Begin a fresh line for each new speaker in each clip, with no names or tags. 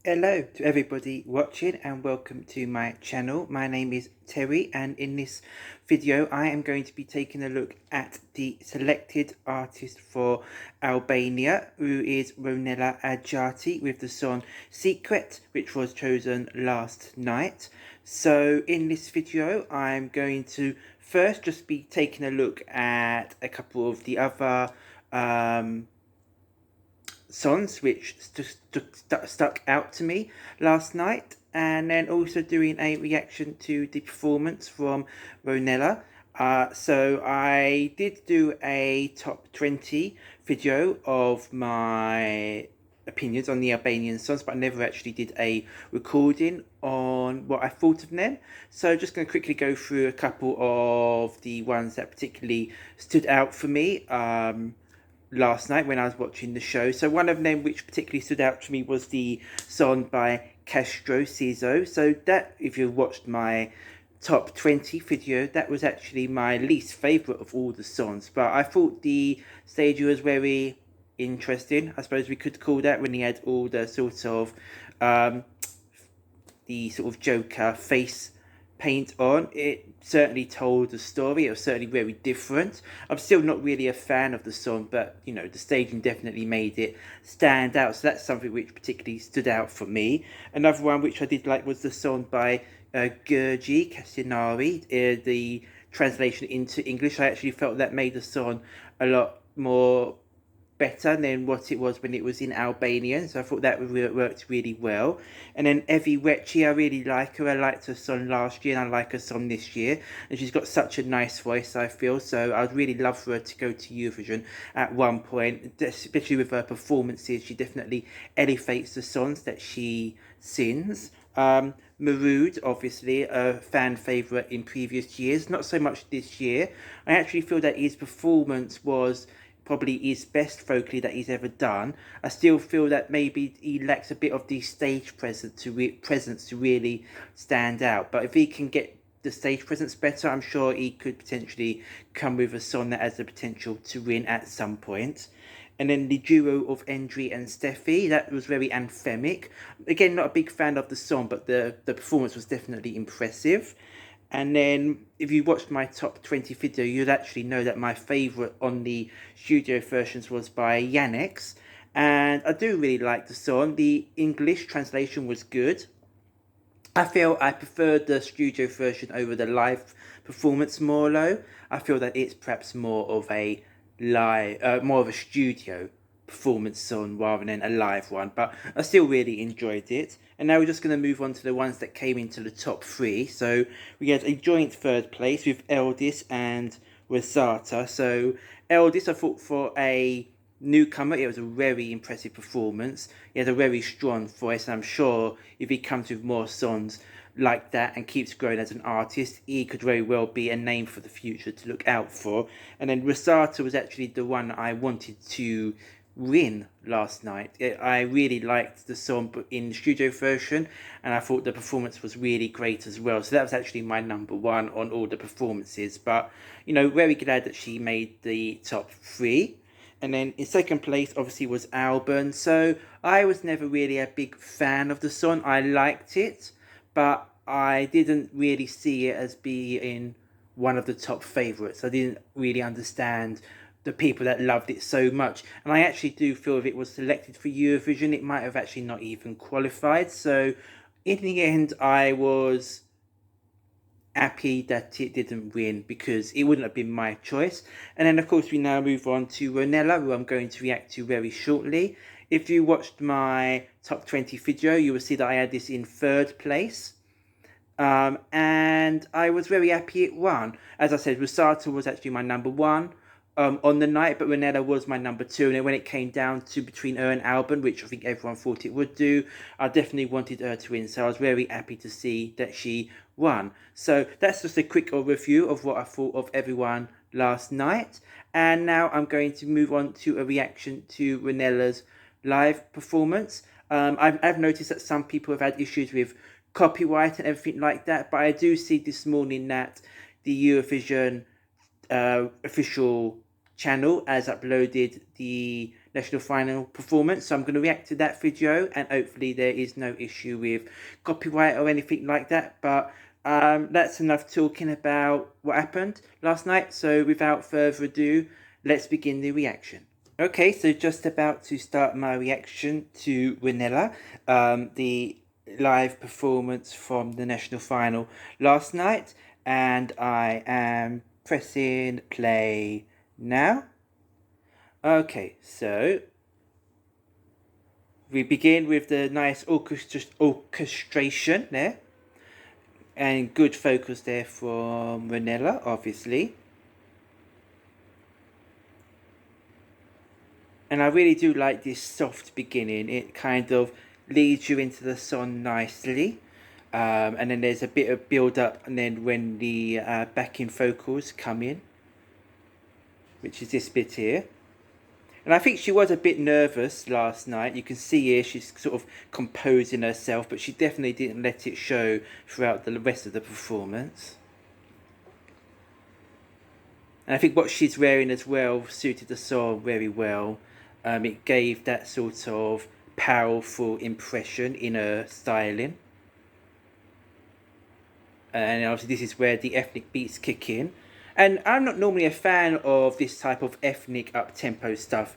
Hello to everybody watching and welcome to my channel. My name is Terry and in this video I am going to be taking a look at the selected artist for Albania, who is Ronela Hajati, with the song Sekret, which was chosen last night. So in this video I'm going to first just be taking a look at a couple of the other songs which stuck out to me last night, and then also doing a reaction to the performance from Ronela. So I did do a top 20 video of my opinions on the Albanian songs, but I never actually did a recording on what I thought of them. So just going to quickly go through a couple of the ones that particularly stood out for me last night when I was watching the show. So one of them which particularly stood out to me was the song by Castro Ciso. So that, if you watched my top 20 video, that was actually my least favourite of all the songs. But I thought the stage was very interesting, I suppose we could call that, when he had all the sort of Joker face paint on. It certainly told the story. It was certainly very different. I'm still not really a fan of the song, but you know, the staging definitely made it stand out. So that's something which particularly stood out for me. Another one which I did like was the song by Gurgi Kasinari. The translation into English, I actually felt that made the song a lot more better than what it was when it was in Albanian, so I thought that worked really well. And then Evi Wechi, I really like her. I liked her song last year and I like her song this year, and she's got such a nice voice, I feel, so I'd really love for her to go to Eurovision at one point, especially with her performances. She definitely elevates the songs that she sings. Marood, obviously a fan favourite in previous years, not so much this year. I actually feel that his performance was probably his best vocally that he's ever done. I still feel that maybe he lacks a bit of the stage presence to really stand out. But if he can get the stage presence better, I'm sure he could potentially come with a song that has the potential to win at some point. And then the duo of Endri and Steffi, that was very anthemic. Again, not a big fan of the song, but the performance was definitely impressive. And then if you watched my top 20 video, you'd actually know that my favourite on the studio versions was by Yannick's. And I do really like the song. The English translation was good. I feel I prefer the studio version over the live performance more though. I feel that it's perhaps more of a more of a studio performance song rather than a live one, but I still really enjoyed it. And now we're just going to move on to the ones that came into the top three. So we had a joint third place with Eldis and Rosata. So Eldis, I thought, for a newcomer, it was a very impressive performance. He had a very strong voice, and I'm sure if he comes with more songs like that and keeps growing as an artist, he could very well be a name for the future to look out for. And then Rosata was actually the one I wanted to win last night. I really liked the song in the studio version, and I thought the performance was really great as well. So that was actually my number one on all the performances. But you know, very glad that she made the top three. And then in second place, obviously, was Alban. So I was never really a big fan of the song. I liked it, but I didn't really see it as being one of the top favourites. I didn't really understand the people that loved it so much. And I actually do feel if it was selected for Eurovision, it might have actually not even qualified. So in the end, I was happy that it didn't win because it wouldn't have been my choice. And then of course we now move on to Ronela, who I'm going to react to very shortly. If you watched my top 20 video, you will see that I had this in third place. And I was very happy it won. As I said, Rosata was actually my number one on the night, but Ronela was my number two. And then when it came down to between her and Alban, which I think everyone thought it would do, I definitely wanted her to win. So I was very happy to see that she won. So that's just a quick review of what I thought of everyone last night. And now I'm going to move on to a reaction to Ronela's live performance. I've noticed that some people have had issues with copyright and everything like that, but I do see this morning that the Eurovision official channel has uploaded the national final performance, so I'm going to react to that video, and hopefully there is no issue with copyright or anything like that. But that's enough talking about what happened last night, so without further ado, let's begin the reaction. Okay, so just about to start my reaction to Ronela, the live performance from the national final last night, and I am pressing play now. Okay, so we begin with the nice orchestration there, and good focus there from Ronela, obviously. And I really do like this soft beginning. It kind of leads you into the song nicely. And then there's a bit of build up, and then when the backing vocals come in, which is this bit here. And I think she was a bit nervous last night. You can see here she's sort of composing herself, but she definitely didn't let it show throughout the rest of the performance. And I think what she's wearing as well suited the song very well. It gave that sort of powerful impression in her styling. And obviously this is where the ethnic beats kick in. And I'm not normally a fan of this type of ethnic up-tempo stuff.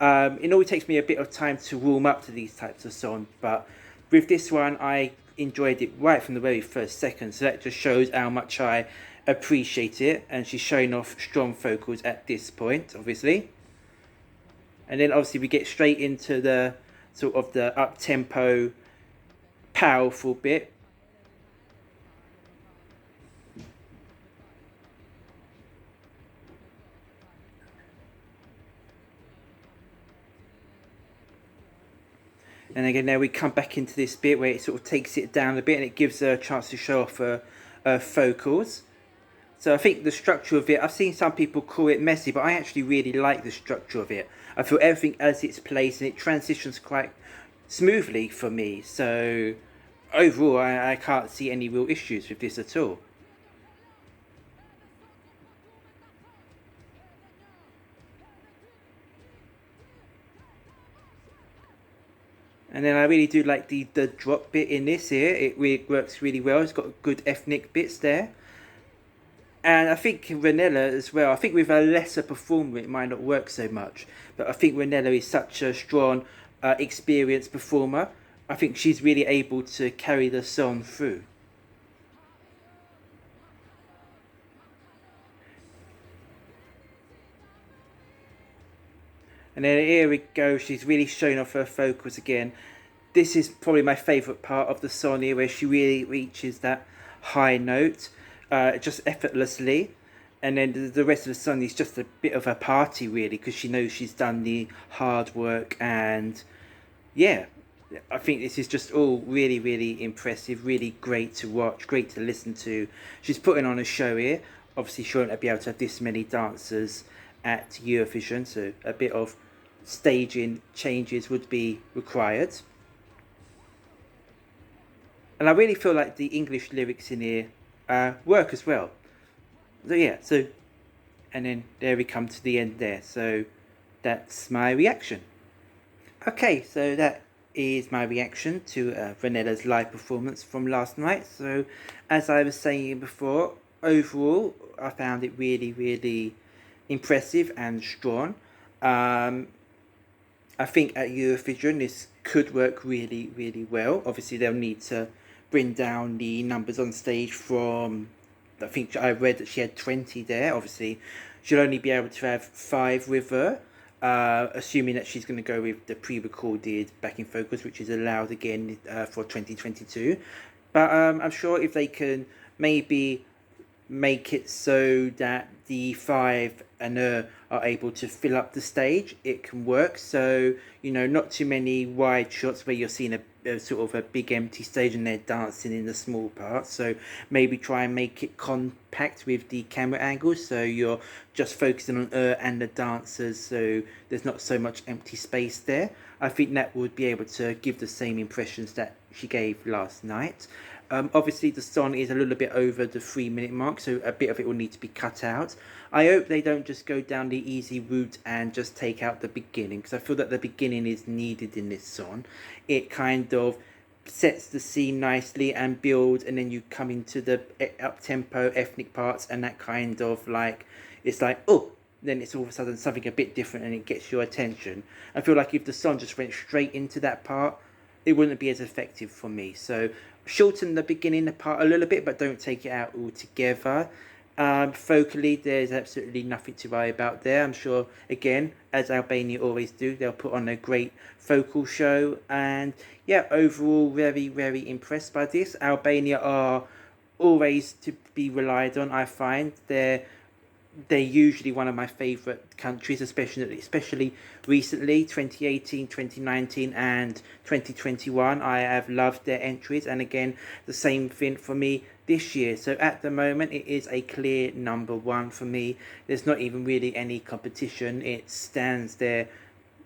It normally takes me a bit of time to warm up to these types of songs, but with this one I enjoyed it right from the very first second, so that just shows how much I appreciate it. And she's showing off strong vocals at this point, obviously. And then obviously we get straight into the sort of the up-tempo, powerful bit. And again, now we come back into this bit where it sort of takes it down a bit, and it gives her a chance to show off her vocals. So I think the structure of it, I've seen some people call it messy, but I actually really like the structure of it. I feel everything has its place, and it transitions quite smoothly for me. So overall, I can't see any real issues with this at all. And then I really do like the drop bit in this here. It really works really well. It's got good ethnic bits there. And I think Ronela as well, I think with a lesser performer it might not work so much. But I think Ronela is such a strong, experienced performer. I think she's really able to carry the song through. And then here we go, she's really showing off her vocals again. This is probably my favourite part of the song here, where she really reaches that high note, just effortlessly. And then the rest of the song is just a bit of a party, really, because she knows she's done the hard work. And yeah, I think this is just all really, really impressive, really great to watch, great to listen to. She's putting on a show here. Obviously, she won't be able to have this many dancers at Eurovision, so a bit of staging changes would be required. And I really feel like the English lyrics in here work as well. So yeah, so, and then there we come to the end there. So that's my reaction. Okay, so that is my reaction to Ronela's live performance from last night. So as I was saying before, overall I found it really, really impressive and strong. I think at Eurovision this could work really, really well. Obviously they'll need to bring down the numbers on stage from, I think I read that she had 20 there. Obviously she'll only be able to have 5 with her, assuming that she's going to go with the pre-recorded backing vocals, which is allowed again for 2022. But I'm sure if they can maybe make it so that the 5 and her are able to fill up the stage, it can work. So, you know, not too many wide shots where you're seeing a sort of a big empty stage and they're dancing in the small parts. So maybe try and make it compact with the camera angles, so you're just focusing on her and the dancers, so there's not so much empty space there. I think that would be able to give the same impressions that she gave last night. Obviously, the song is a little bit over the 3 minute mark, so a bit of it will need to be cut out. I hope they don't just go down the easy route and just take out the beginning, because I feel that the beginning is needed in this song. It kind of sets the scene nicely and builds, and then you come into the up tempo ethnic parts, and that kind of like, it's like, oh, then it's all of a sudden something a bit different and it gets your attention. I feel like if the song just went straight into that part, it wouldn't be as effective for me. So shorten the beginning part a little bit, but don't take it out altogether. Vocally, there's absolutely nothing to worry about there. I'm sure, again, as Albania always do, they'll put on a great vocal show. And yeah, overall, very, very impressed by this. Albania are always to be relied on, I find. They're usually one of my favourite countries, especially recently, 2018, 2019 and 2021. I have loved their entries, and again, the same thing for me this year. So at the moment, it is a clear number one for me. There's not even really any competition. It stands there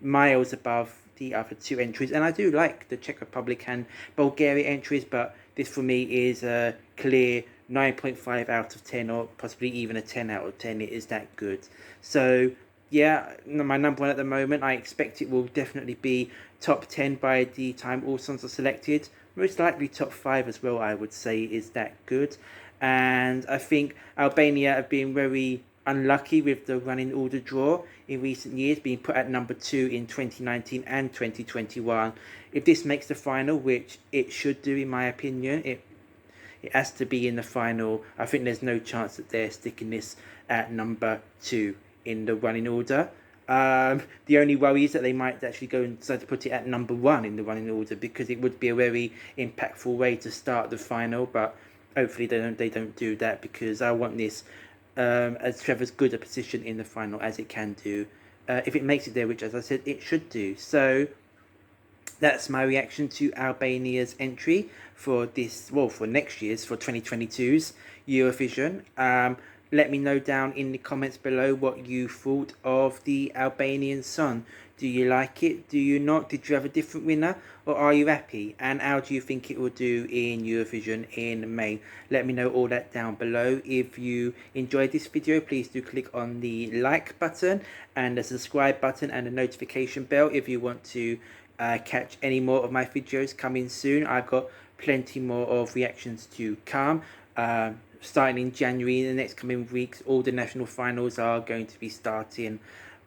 miles above the other two entries, and I do like the Czech Republic and Bulgaria entries, but this for me is a clear 9.5 out of 10, or possibly even a 10 out of 10. It is that good. So yeah, my number one at the moment, I expect it will definitely be top 10 by the time all songs are selected. Most likely top 5 as well, I would say, is that good. And I think Albania have been very unlucky with the running order draw in recent years, being put at number 2 in 2019 and 2021. If this makes the final, which it should do in my opinion, it has to be in the final. I think there's no chance that they're sticking this at number 2 in the running order. The only worry is that they might actually go and decide to put it at number 1 in the running order, because it would be a very impactful way to start the final. But hopefully they don't do that, because I want this as Trevor's good a position in the final as it can do, if it makes it there, which, as I said, it should do. So that's my reaction to Albania's entry for this, well, for next year's, for 2022's Eurovision. Let me know down in the comments below what you thought of the Albanian song. Do you like it? Do you not? Did you have a different winner? Or are you happy? And how do you think it will do in Eurovision in May? Let me know all that down below. If you enjoyed this video, please do click on the like button and the subscribe button and the notification bell if you want to catch any more of my videos coming soon. I've got plenty more of reactions to come. Starting in January, in the next coming weeks, all the national finals are going to be starting.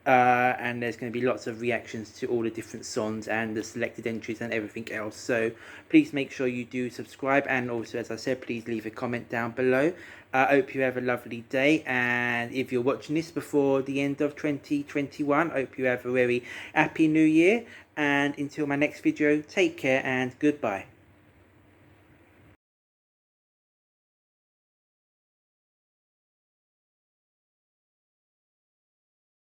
And there's going to be lots of reactions to all the different songs and the selected entries and everything else. So please make sure you do subscribe, and also, as I said, please leave a comment down below. I hope you have a lovely day, and if you're watching this before the end of 2021, I hope you have a very happy new year. And until my next video, take care and goodbye.